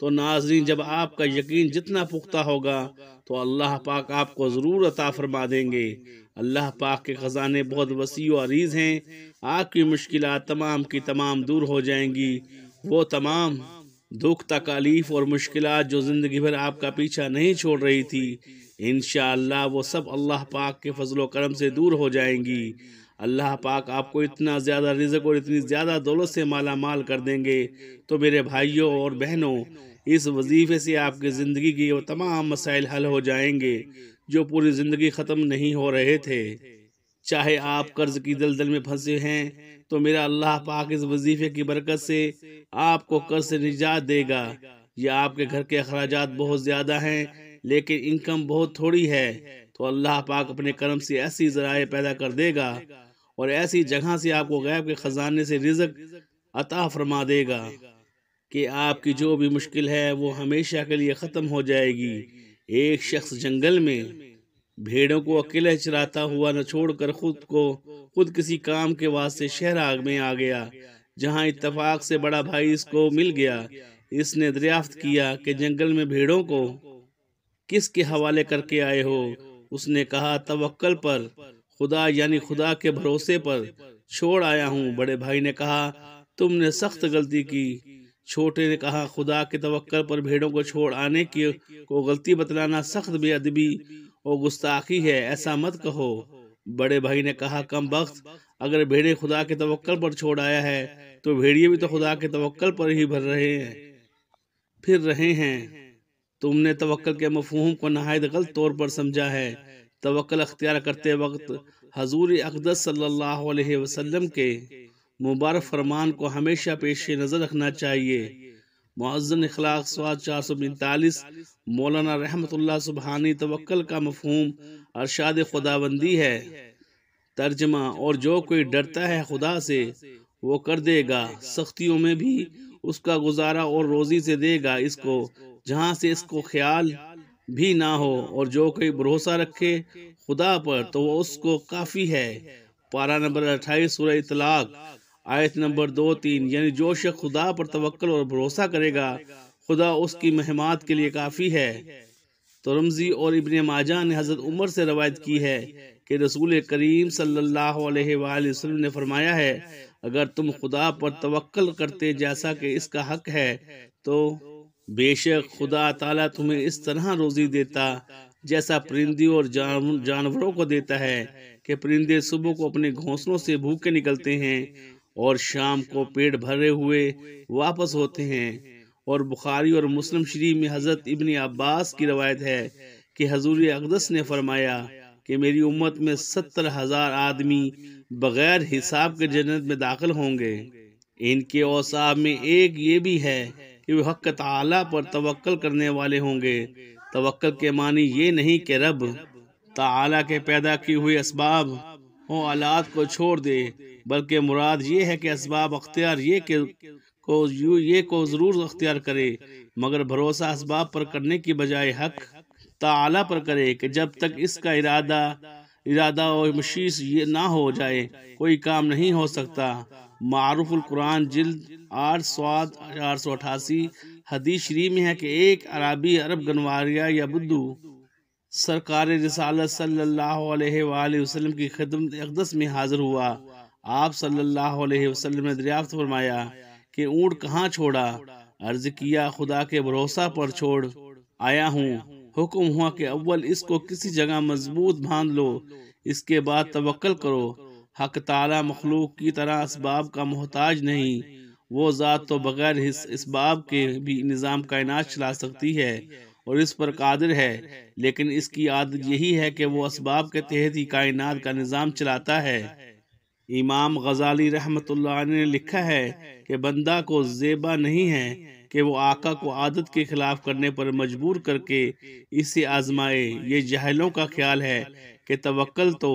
تو ناظرین، جب آپ کا یقین جتنا پختہ ہوگا تو اللہ پاک آپ کو ضرور عطا فرما دیں گے۔ اللہ پاک کے خزانے بہت وسیع و عریض ہیں، آپ کی مشکلات تمام کی تمام دور ہو جائیں گی۔ وہ تمام دکھ، تکالیف اور مشکلات جو زندگی بھر آپ کا پیچھا نہیں چھوڑ رہی تھی، انشاءاللہ وہ سب اللہ پاک کے فضل و کرم سے دور ہو جائیں گی۔ اللہ پاک آپ کو اتنا زیادہ رزق اور اتنی زیادہ دولت سے مالا مال کر دیں گے۔ تو میرے بھائیوں اور بہنوں، اس وظیفے سے آپ کی زندگی کی وہ تمام مسائل حل ہو جائیں گے جو پوری زندگی ختم نہیں ہو رہے تھے۔ چاہے آپ قرض کی دلدل میں پھنسے ہیں تو میرا اللہ پاک اس وظیفے کی برکت سے آپ کو قرض سے نجات دے گا۔ یا آپ کے گھر کے اخراجات بہت زیادہ ہیں لیکن انکم بہت تھوڑی ہے، تو اللہ پاک اپنے کرم سے ایسی ذرائع پیدا کر دے گا اور ایسی جگہ سے آپ کو غیب کے خزانے سے رزق عطا فرما دے گا کہ آپ کی جو بھی مشکل ہے وہ ہمیشہ کے لیے ختم ہو جائے گی۔ ایک شخص جنگل میں بھیڑوں کو اکیلے چراتا ہوا نہ چھوڑ کر خود کسی کام کے واسطے شہر میں آ گیا، جہاں اتفاق سے بڑا بھائی اس کو مل گیا۔ اس نے دریافت کیا کہ جنگل میں بھیڑوں کو کس کے حوالے کر کے آئے ہو؟ اس نے کہا، توکل پر، خدا یعنی خدا کے بھروسے پر چھوڑ آیا ہوں۔ بڑے بھائی نے کہا، تم نے سخت غلطی کی۔ چھوٹے نے کہا، خدا کے توکل پر بھیڑوں کو چھوڑ آنے کو غلطی بتلانا سخت بے ادبی اور گستاخی ہے، ایسا مت کہو۔ بڑے بھائی نے کہا، کم بخت، اگر بھیڑے خدا کے توکل پر چھوڑ آیا ہے تو بھیڑیے بھی تو خدا کے توکل پر ہی پھر رہے ہیں۔ تم نے توکل کے مفہوم کو نہایت غلط طور پر سمجھا ہے۔ توکل اختیار کرتے وقت حضور اقدس صلی اللہ علیہ وسلم کے مبارک فرمان کو ہمیشہ پیش نظر رکھنا چاہیے۔ معزن اخلاق سواد 445 مولانا رحمت اللہ سبحانی۔ توکل کا مفہوم ارشاد خداوندی ہے۔ ترجمہ، اور جو کوئی ڈرتا ہے خدا سے وہ کر دے گا، سختیوں میں بھی اس کا گزارا اور روزی سے دے گا اس کو جہاں سے اس کو خیال بھی نہ ہو، اور جو کوئی بھروسہ رکھے خدا پر تو وہ اس کو کافی ہے۔ پارہ نمبر 28 سورہ اطلاق آیت نمبر 2-3، یعنی جو شخص خدا پر توکل اور بھروسہ کرے گا خدا اس کی مہمات کے لیے کافی ہے۔ ترمذی اور ابن ماجہ نے حضرت عمر سے روایت کی ہے کہ رسول کریم صلی اللہ علیہ وآلہ وسلم نے فرمایا ہے، اگر تم خدا پر توکل کرتے جیسا کہ اس کا حق ہے تو بے شک خدا تعالیٰ تمہیں اس طرح روزی دیتا جیسا پرندوں اور جانوروں کو دیتا ہے کہ پرندے صبح کو اپنے گھونسلوں سے بھوکے نکلتے ہیں اور شام کو پیٹ بھرے ہوئے واپس ہوتے ہیں۔ اور بخاری اور مسلم شریف میں حضرت ابن عباس کی روایت ہے کہ حضور اقدس نے فرمایا کہ میری امت میں 70,000 آدمی بغیر حساب کے جنت میں داخل ہوں گے۔ ان کے اوصاف میں ایک یہ بھی ہے کہ وہ حق تعالیٰ پر توکل کرنے والے ہوں گے۔ توکل کے معنی یہ نہیں کہ رب تعالیٰ کے پیدا کیے ہوئے اسباب و آلات کو چھوڑ دے، بلکہ مراد یہ ہے کہ اسباب اختیار یہ کو ضرور اختیار کرے، مگر بھروسہ اسباب پر کرنے کی بجائے حق تعالیٰ پر کرے کہ جب تک اس کا ارادہ اور مشیت یہ نہ ہو جائے کوئی کام نہیں ہو سکتا۔ معروف القرآن جلد 8 سواد 488 حدیث شریف میں ہے کہ ایک عربی عرب گنواریہ یا بدو سرکار رسالت صلی اللہ علیہ وآلہ وسلم کی خدمت اقدس میں حاضر ہوا۔ آپ صلی اللہ علیہ وسلم نے دریافت فرمایا کہ اونٹ کہاں چھوڑا؟ عرض کیا، خدا کے بھروسہ پر چھوڑ آیا ہوں۔ حکم ہوا کہ اول اس کو کسی جگہ مضبوط باندھ لو، اس کے بعد توکل کرو۔ حق تعالی مخلوق کی طرح اسباب کا محتاج نہیں، وہ ذات تو بغیر اسباب کے بھی نظام کائنات چلا سکتی ہے اور اس پر قادر ہے، لیکن اس کی عادت یہی ہے کہ وہ اسباب کے تحت ہی کائنات کا نظام چلاتا ہے۔ امام غزالی رحمت اللہ علیہ نے لکھا ہے کہ بندہ کو زیبا نہیں ہے کہ وہ آقا کو عادت کے خلاف کرنے پر مجبور کر کے اسے آزمائے۔ یہ جاہلوں کا خیال ہے کہ توکل تو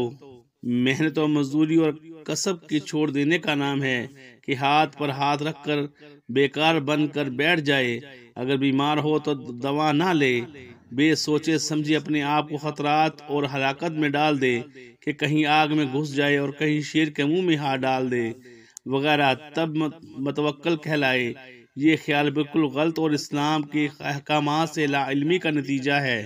محنت و مزدوری اور کسب کے چھوڑ دینے کا نام ہے کہ ہاتھ پر ہاتھ رکھ کر بیکار بن کر بیٹھ جائے، اگر بیمار ہو تو دوا نہ لے، بے سوچے سمجھے اپنے آپ کو خطرات اور ہلاکت میں ڈال دے کہ کہیں آگ میں گھس جائے اور کہیں شیر کے منہ میں ہاتھ ڈال دے وغیرہ، تب متوکل کہلائے۔ یہ خیال بالکل غلط اور اسلام کے احکامات سے لا علمی کا نتیجہ ہے،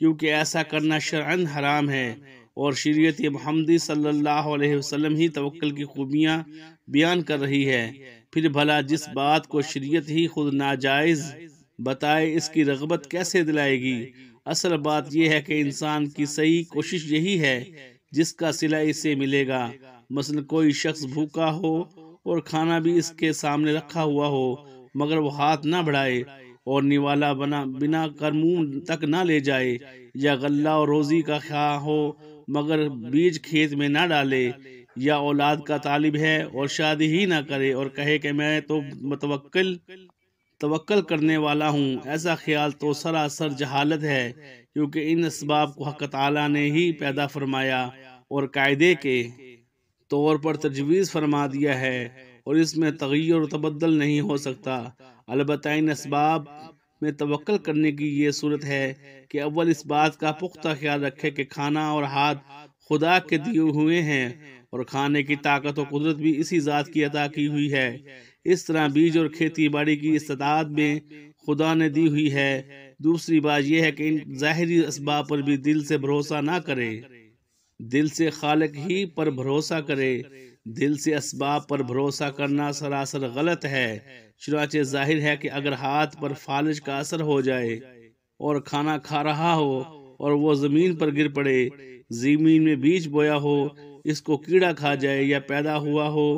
کیونکہ ایسا کرنا شرعاً حرام ہے، اور شریعت محمدی صلی اللہ علیہ وسلم ہی توکل کی خوبیاں بیان کر رہی ہے۔ پھر بھلا جس بات کو شریعت ہی خود ناجائز بتائے اس کی رغبت کیسے دلائے گی؟ اصل بات یہ ہے کہ انسان کی صحیح کوشش یہی ہے جس کا صلہ اسے ملے گا۔ مثلا کوئی شخص بھوکا ہو اور کھانا بھی اس کے سامنے رکھا ہوا ہو، مگر وہ ہاتھ نہ بڑھائے اور نوالا بنا کر منہ تک نہ لے جائے، یا غلہ اور روزی کا خواہ ہو مگر بیج کھیت میں نہ ڈالے، یا اولاد کا طالب ہے اور شادی ہی نہ کرے اور کہے کہ میں تو توکل کرنے والا ہوں، ایسا خیال تو سراسر جہالت ہے، کیونکہ ان اسباب کو حق تعالی نے ہی پیدا فرمایا اور قاعدے کے طور پر تجویز فرما دیا ہے، اور اس میں تغیر و تبدل نہیں ہو سکتا۔ البتہ ان اسباب میں توکل کرنے کی یہ صورت ہے کہ اول اس بات کا پختہ خیال رکھے کہ کھانا اور ہاتھ خدا کے دیے ہوئے ہیں، اور کھانے کی طاقت و قدرت بھی اسی ذات کی عطا کی ہوئی ہے۔ اس طرح بیج اور کھیتی باڑی کی استطاعت میں خدا نے دی ہوئی ہے۔ دوسری بات یہ ہے کہ ان ظاہری اسباب پر بھی دل سے بھروسہ نہ کرے، دل سے خالق ہی پر بھروسہ کرے۔ دل سے اسباب پر بھروسہ کرنا سراسر غلط ہے۔ چنانچہ ظاہر ہے کہ اگر ہاتھ پر فالج کا اثر ہو جائے اور کھانا کھا رہا ہو اور وہ زمین پر گر پڑے، زمین میں بیج بویا ہو، اس کو کیڑا کھا جائے یا پیدا ہوا ہو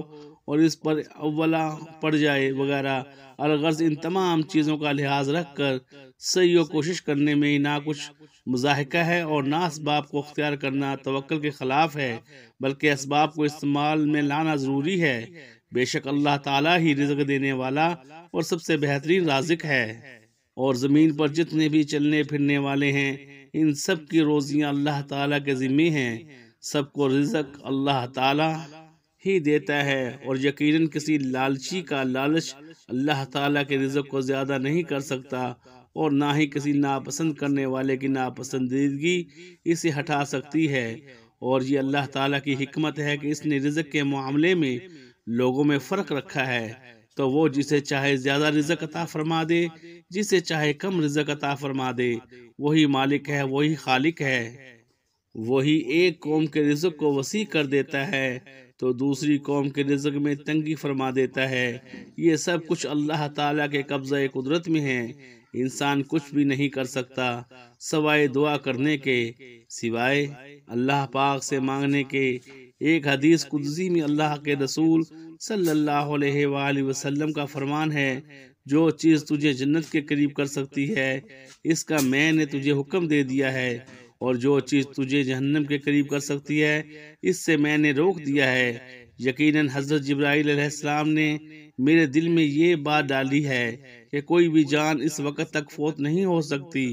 اور اس پر اولا پڑ جائے وغیرہ، الغرض ان تمام چیزوں کا لحاظ رکھ کر صحیح و کوشش کرنے میں نہ کچھ مضاحکہ ہے اور نہ اسباب کو اختیار کرنا توکل کے خلاف ہے، بلکہ اسباب کو استعمال میں لانا ضروری ہے۔ بے شک اللہ تعالیٰ ہی رزق دینے والا اور سب سے بہترین رازق ہے، اور زمین پر جتنے بھی چلنے پھرنے والے ہیں ان سب کی روزیاں اللہ تعالیٰ کے ذمے ہیں۔ سب کو رزق اللہ تعالیٰ ہی دیتا ہے، اور یقیناً کسی لالچی کا لالچ اللہ تعالیٰ کے رزق کو زیادہ نہیں کر سکتا، اور نہ ہی کسی ناپسند کرنے والے کی ناپسندیدگی اسے ہٹا سکتی ہے۔ اور یہ اللہ تعالیٰ کی حکمت ہے کہ اس نے رزق کے معاملے میں لوگوں میں فرق رکھا ہے، تو وہ جسے چاہے زیادہ رزق عطا فرما دے، جسے چاہے کم رزق عطا فرما دے۔ وہی مالک ہے، وہی خالق ہے، وہی ایک قوم کے رزق کو وسیع کر دیتا ہے تو دوسری قوم کے رزق میں تنگی فرما دیتا ہے۔ یہ سب کچھ اللہ تعالیٰ کے قبضہ قدرت میں ہے۔ انسان کچھ بھی نہیں کر سکتا سوائے دعا کرنے کے، سوائے اللہ پاک سے مانگنے کے۔ ایک حدیث قدسی میں اللہ کے رسول صلی اللہ علیہ وآلہ وسلم کا فرمان ہے، جو چیز تجھے جنت کے قریب کر سکتی ہے اس کا میں نے تجھے حکم دے دیا ہے، اور جو چیز تجھے جہنم کے قریب کر سکتی ہے اس سے میں نے روک دیا ہے۔ یقیناً حضرت جبرائیل علیہ السلام نے میرے دل میں یہ بات ڈالی ہے کہ کوئی بھی جان اس وقت تک فوت نہیں ہو سکتی،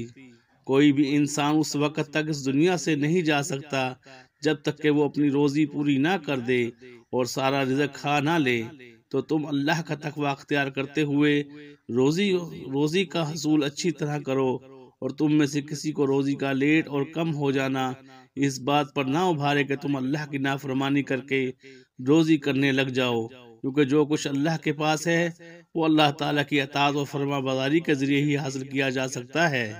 کوئی بھی انسان اس وقت تک اس دنیا سے نہیں جا سکتا جب تک کہ وہ اپنی روزی پوری نہ کر دے اور سارا رزق کھا نہ لے۔ تو تم اللہ کا تقوی اختیار کرتے ہوئے روزی کا حصول اچھی طرح کرو، اور تم میں سے کسی کو روزی کا لیٹ اور کم ہو جانا اس بات پر نہ ابھارے کہ تم اللہ کی نافرمانی کر کے روزی کرنے لگ جاؤ، کیونکہ جو کچھ اللہ کے پاس ہے وہ اللہ تعالیٰ کی اطاعت و فرما برداری کے ذریعے ہی حاصل کیا جا سکتا ہے۔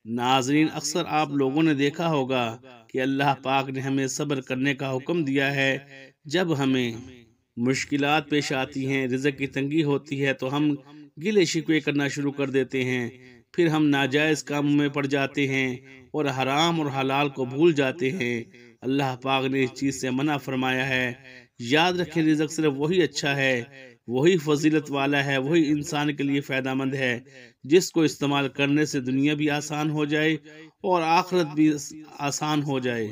ناظرین، اکثر آپ لوگوں نے دیکھا ہوگا کہ اللہ پاک نے ہمیں صبر کرنے کا حکم دیا ہے۔ جب ہمیں مشکلات پیش آتی ہیں، رزق کی تنگی ہوتی ہے، تو ہم گلے شکوے کرنا شروع کر دیتے ہیں، پھر ہم ناجائز کاموں میں پڑ جاتے ہیں اور حرام اور حلال کو بھول جاتے ہیں۔ اللہ پاک نے اس چیز سے منع فرمایا ہے۔ یاد رکھیں، رزق صرف وہی اچھا ہے، وہی فضیلت والا ہے، وہی انسان کے لیے فائدہ مند ہے جس کو استعمال کرنے سے دنیا بھی آسان ہو جائے اور آخرت بھی آسان ہو جائے۔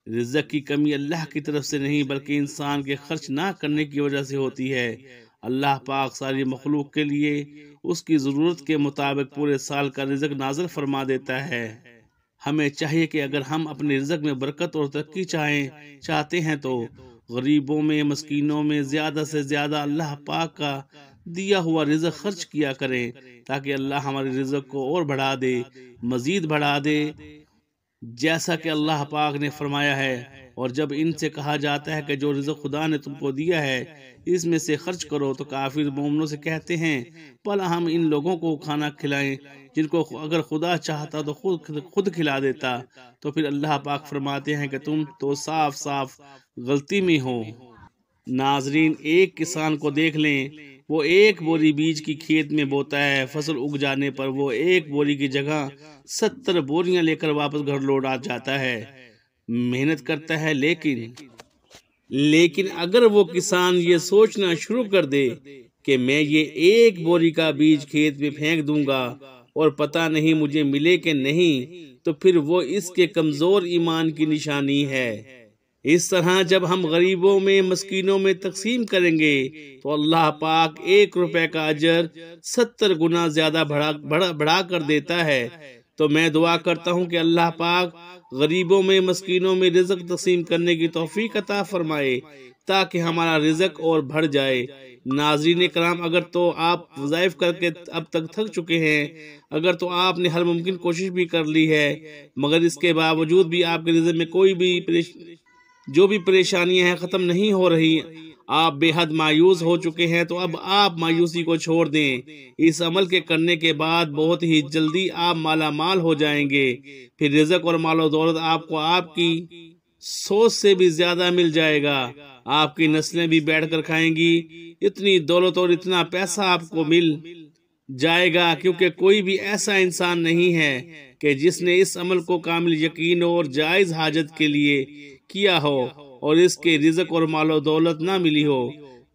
رزق کی کمی اللہ کی طرف سے نہیں بلکہ انسان کے خرچ نہ کرنے کی وجہ سے ہوتی ہے۔ اللہ پاک ساری مخلوق کے لیے اس کی ضرورت کے مطابق پورے سال کا رزق نازل فرما دیتا ہے۔ ہمیں چاہیے کہ اگر ہم اپنے رزق میں برکت اور ترقی چاہتے ہیں تو غریبوں میں، مسکینوں میں زیادہ سے زیادہ اللہ پاک کا دیا ہوا رزق خرچ کیا کریں، تاکہ اللہ ہمارے رزق کو اور بڑھا دے، مزید بڑھا دے۔ جیسا کہ اللہ پاک نے فرمایا ہے، اور جب ان سے کہا جاتا ہے کہ جو رزق خدا نے تم کو دیا ہے اس میں سے خرچ کرو، تو کافر مومنوں سے کہتے ہیں بھلا ہم ان لوگوں کو کھانا کھلائیں جن کو اگر خدا چاہتا تو خود کھلا دیتا۔ تو پھر اللہ پاک فرماتے ہیں کہ تم تو صاف صاف غلطی میں ہو۔ ناظرین، ایک کسان کو دیکھ لیں، وہ ایک بوری بیج کی کھیت میں بوتا ہے، فصل اگ جانے پر وہ ایک بوری کی جگہ 70 بوریاں لے کر واپس گھر لوٹ آ جاتا ہے، محنت کرتا ہے، لیکن اگر وہ کسان یہ سوچنا شروع کر دے کہ میں یہ ایک بوری کا بیج کھیت میں پھینک دوں گا اور پتہ نہیں مجھے ملے کہ نہیں، تو پھر وہ اس کے کمزور ایمان کی نشانی ہے۔ اس طرح جب ہم غریبوں میں مسکینوں میں تقسیم کریں گے تو اللہ پاک 1 روپے کا اجر 70 گنا زیادہ بڑھا کر دیتا ہے۔ تو میں دعا کرتا ہوں کہ اللہ پاک غریبوں میں مسکینوں میں رزق تقسیم کرنے کی توفیق عطا فرمائے تاکہ ہمارا رزق اور بڑھ جائے۔ ناظرین کرام، اگر تو آپ وظائف کر کے اب تک تھک چکے ہیں، اگر تو آپ نے ہر ممکن کوشش بھی کر لی ہے، مگر اس کے باوجود بھی آپ کے رزق میں کوئی بھی جو بھی پریشانیاں ہیں ختم نہیں ہو رہی، آپ بے حد مایوس ہو چکے ہیں، تو اب آپ مایوسی کو چھوڑ دیں۔ اس عمل کے کرنے کے بعد بہت ہی جلدی آپ مالا مال ہو جائیں گے، پھر رزق اور مال و دولت آپ کو آپ کی سوچ سے بھی زیادہ مل جائے گا، آپ کی نسلیں بھی بیٹھ کر کھائیں گی، اتنی دولت اور اتنا پیسہ آپ کو مل جائے گا، کیونکہ کوئی بھی ایسا انسان نہیں ہے کہ جس نے اس عمل کو کامل یقین اور جائز حاجت کے لیے کیا ہو اور اس کے رزق اور مال و دولت نہ ملی ہو۔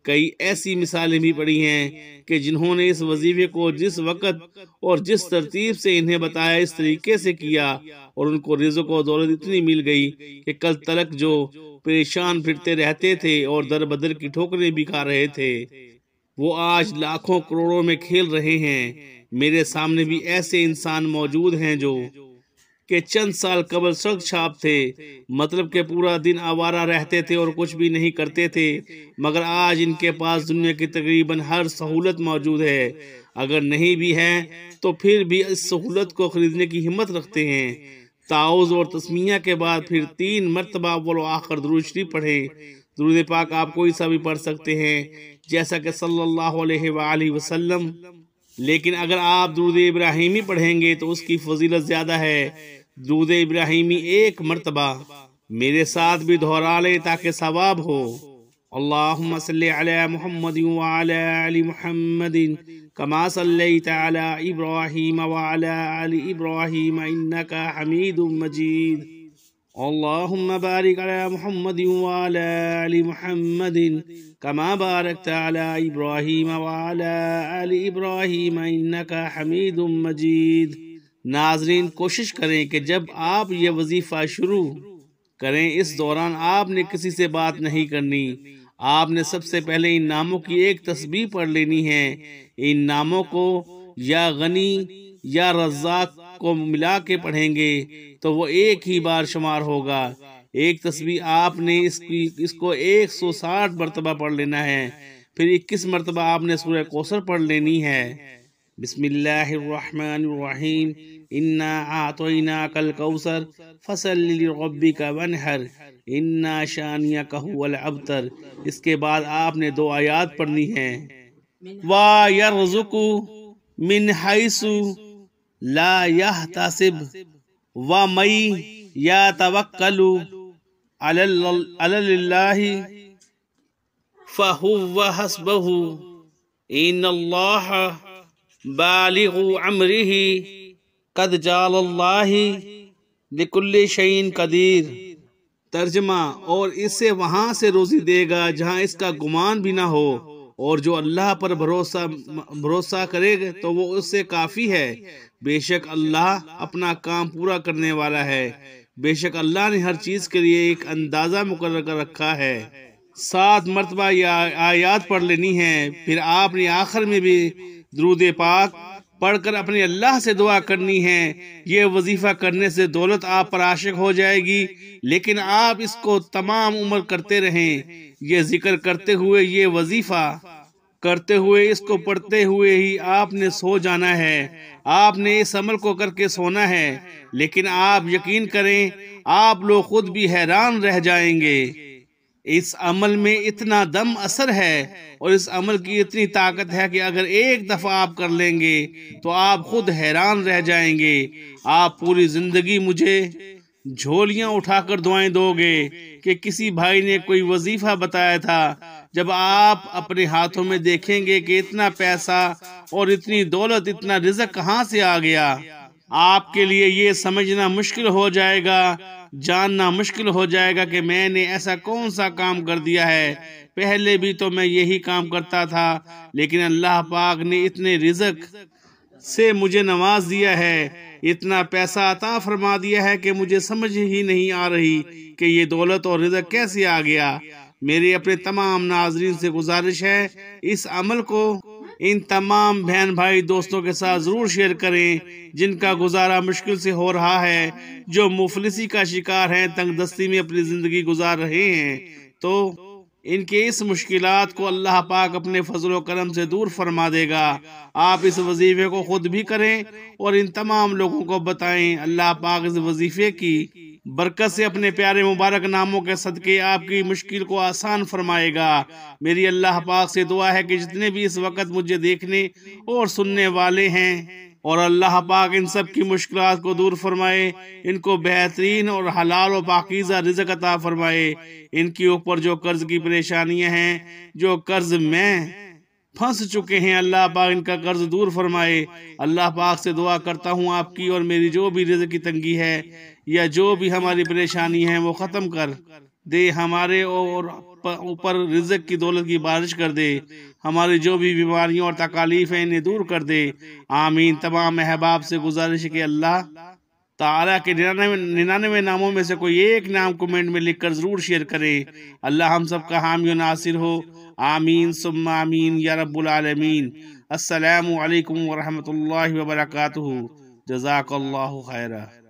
کئی ایسی مثالیں بھی پڑی ہیں کہ جنہوں نے اس وظیفے کو جس وقت اور جس ترتیب سے انہیں بتایا اس طریقے سے کیا اور ان کو رزق و دولت اتنی مل گئی کہ کل تلک جو پریشان پھرتے رہتے تھے اور در بدر کی ٹھوکریں بھی کھا رہے تھے، وہ آج لاکھوں کروڑوں میں کھیل رہے ہیں۔ میرے سامنے بھی ایسے انسان موجود ہیں جو کہ چند سال قبل سڑک چھاپ تھے، مطلب کہ پورا دن آوارہ رہتے تھے اور کچھ بھی نہیں کرتے تھے، مگر آج ان کے پاس دنیا کی تقریباً ہر سہولت موجود ہے، اگر نہیں بھی ہے تو پھر بھی اس سہولت کو خریدنے کی ہمت رکھتے ہیں۔ تعوذ اور تسمیہ کے بعد پھر 3 مرتبہ اول و آخر درود شریف پڑھیں۔ درود پاک آپ کوئی سا بھی پڑھ سکتے ہیں، جیسا کہ صلی اللہ علیہ وآلہ وسلم، لیکن اگر آپ درود ابراہیمی پڑھیں گے تو اس کی فضیلت زیادہ ہے۔ درود ابراہیمی 1 مرتبہ میرے ساتھ بھی دہرا لیں تاکہ ثواب ہو۔ اللہم صلی علی محمد وعلی آل محمد کما صلیت علی ابراہیم وعلی آل ابراہیم انکا حمید مجید۔ اللہم بارک علی محمد وعلی آل محمد کما بارکت علی ابراہیم وعلی آل ابراہیم انکا حمید مجید۔ ناظرین، کوشش کریں کہ جب آپ یہ وظیفہ شروع کریں اس دوران آپ نے کسی سے بات نہیں کرنی، آپ نے سب سے پہلے ان ناموں کی ایک تسبیح پڑھ لینی ہے۔ ان ناموں کو یا غنی یا رزاق کو ملا کے پڑھیں گے تو وہ ایک ہی بار شمار ہوگا۔ ایک تسبیح آپ نے اس کو 160 مرتبہ پڑھ لینا ہے، پھر 21 مرتبہ آپ نے سورہ کوثر پڑھ لینی ہے۔ بسم اللہ الرحمن الرحیم، انا اعطیناک الکوثر فصل لربک وانحر انا شانئک ھو الابتر۔ اس کے بعد آپ نے 2 آیات پڑھنی ہیں۔ وَيَرْزُقُ مِنْ حَيْثُ لَا يَحْتَسِبُ وَمَن يَتَوَکَّلْ عَلَى اللَّهِ فَهُوَ حَسْبُهُ إِنَّ اللَّهَ بالغ امرہ قد جعل اللہ لکل شیء قدیر۔ ترجمہ: اور اسے وہاں سے روزی دے گا جہاں اس کا گمان بھی نہ ہو، اور جو اللہ پر بھروسہ کرے تو وہ اس سے کافی ہے۔ بے شک اللہ اپنا کام پورا کرنے والا ہے، بے شک اللہ نے ہر چیز کے لیے ایک اندازہ مقرر کر رکھا ہے۔ 7 مرتبہ یہ آیات پڑھ لینی ہے۔ پھر آپ نے آخر میں بھی درود پاک پڑھ کر اپنے اللہ سے دعا کرنی ہے۔ یہ وظیفہ کرنے سے دولت آپ پر عاشق ہو جائے گی، لیکن آپ اس کو تمام عمر کرتے رہیں۔ یہ ذکر کرتے ہوئے یہ وظیفہ کرتے ہوئے اس کو پڑھتے ہوئے ہی آپ نے سو جانا ہے، آپ نے اس عمل کو کر کے سونا ہے، لیکن آپ یقین کریں آپ لوگ خود بھی حیران رہ جائیں گے۔ اس عمل میں اتنا دم اثر ہے اور اس عمل کی اتنی طاقت ہے کہ اگر ایک دفعہ آپ کر لیں گے تو آپ خود حیران رہ جائیں گے۔ آپ پوری زندگی مجھے جھولیاں اٹھا کر دعائیں دو گے کہ کسی بھائی نے کوئی وظیفہ بتایا تھا، جب آپ اپنے ہاتھوں میں دیکھیں گے کہ اتنا پیسہ اور اتنی دولت، اتنا رزق کہاں سے آ گیا، آپ کے لیے یہ سمجھنا مشکل ہو جائے گا، جاننا مشکل ہو جائے گا کہ میں نے ایسا کون سا کام کر دیا ہے۔ پہلے بھی تو میں یہی کام کرتا تھا، لیکن اللہ پاک نے اتنے رزق سے مجھے نواز دیا ہے، اتنا پیسہ عطا فرما دیا ہے کہ مجھے سمجھ ہی نہیں آ رہی کہ یہ دولت اور رزق کیسے آ گیا۔ میری اپنے تمام ناظرین سے گزارش ہے اس عمل کو ان تمام بہن بھائی دوستوں کے ساتھ ضرور شیئر کریں جن کا گزارا مشکل سے ہو رہا ہے، جو مفلسی کا شکار ہیں، تنگ دستی میں اپنی زندگی گزار رہے ہیں، تو ان کے اس مشکلات کو اللہ پاک اپنے فضل و کرم سے دور فرما دے گا۔ آپ اس وظیفے کو خود بھی کریں اور ان تمام لوگوں کو بتائیں۔ اللہ پاک اس وظیفے کی برکت سے اپنے پیارے مبارک ناموں کے صدقے آپ کی مشکل کو آسان فرمائے گا۔ میری اللہ پاک سے دعا ہے کہ جتنے بھی اس وقت مجھے دیکھنے اور سننے والے ہیں، اور اللہ پاک ان سب کی مشکلات کو دور فرمائے، ان کو بہترین اور حلال و پاکیزہ رزق عطا فرمائے۔ ان کے اوپر جو قرض کی پریشانیاں ہیں، جو قرض میں پھنس چکے ہیں، اللہ پاک ان کا قرض دور فرمائے۔ اللہ پاک سے دعا کرتا ہوں آپ کی اور میری جو بھی رزق کی تنگی ہے یا جو بھی ہماری پریشانی ہے وہ ختم کر دے، ہمارے اور اوپر رزق کی دولت کی بارش کر دے، ہماری جو بھی بیماریوں اور تکالیف ہیں انہیں دور کر دے، آمین۔ تمام احباب سے گزارش ہے کہ اللہ تعالیٰ کے 99 ناموں میں سے کوئی ایک نام کمنٹ میں لکھ کر ضرور شیئر کریں۔ اللہ ہم سب کا حامی و ناصر ہو، آمین ثم آمین یا رب العالمین۔ السلام علیکم ورحمۃ اللہ وبرکاتہ۔ جزاک اللہ خیرہ۔